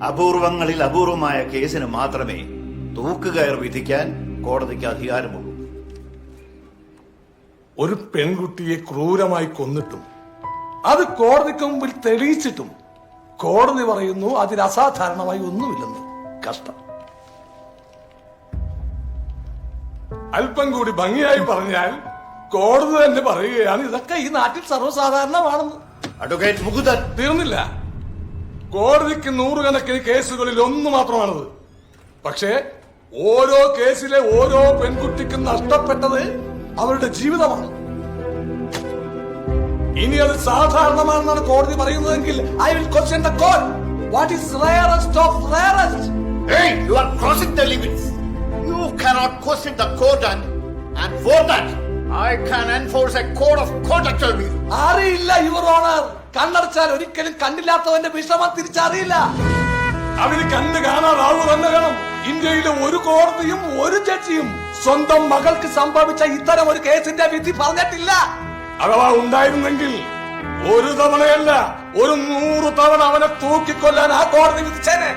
അപൂർവങ്ങളിൽ അപൂർവമായ കേസിന് മാത്രമേ തൂക്കുകയർ വിധിക്കാൻ കോടതിക്ക് അധികാരമുള്ളൂ. ഒരു പെൺകുട്ടിയെ ക്രൂരമായി കൊന്നിട്ടും അത് കോടതിക്ക് മുമ്പിൽ തെളിയിച്ചിട്ടും കോടതി പറയുന്നു അതിൽ അസാധാരണമായി ഒന്നുമില്ലെന്ന്. കഷ്ടം. അല്പം കൂടി ഭംഗിയായി പറഞ്ഞാൽ കോടതി തന്നെ പറയുകയാണ് ഇതൊക്കെ ഈ നാട്ടിൽ സർവ്വസാധാരണമാണെന്ന്. അഡ്വക്കേറ്റ് മുകുന്ദൻ. തീർന്നില്ല. കോടതിക്ക് നൂറുകണക്കിന് കേസുകളിൽ ഒന്ന് മാത്രമാണത്. പക്ഷേ ഓരോ കേസിലെ ഓരോ പെൺകുട്ടിക്കും നഷ്ടപ്പെട്ടത് അവരുടെ ജീവിതമാണ്. ഇനി അത് സാധാരണമാണെന്നാണ് കോടതി പറയുന്നതെങ്കിൽ I will question the court. What is rarest of rarest? Hey, you are crossing the limits. You cannot question the court and for that I can enforce a code of conduct on you. അറിയില്ല your honour. കണ്ണടച്ചാൽ ഒരിക്കലും കണ്ടില്ലാത്തവന്റെ വിഷമം തിരിച്ചറിയില്ല. അവന് കണ്ണ് കാണാറാവു തന്നെ വേണം. ഇന്ത്യയിലെ ഒരു കോടതിയും ഒരു ജഡ്ജിയും സ്വന്തം മകൾക്ക് സംഭവിച്ച ഇത്തരം ഒരു കേസിന്റെ വിധി പറഞ്ഞിട്ടില്ല. അഥവാ ഉണ്ടായിരുന്നെങ്കിൽ ഒരു തവണയല്ല 100 തവണ അവനെ തൂക്കിക്കൊല്ലാൻ ആ കോടതി വിധിച്ചേനെ.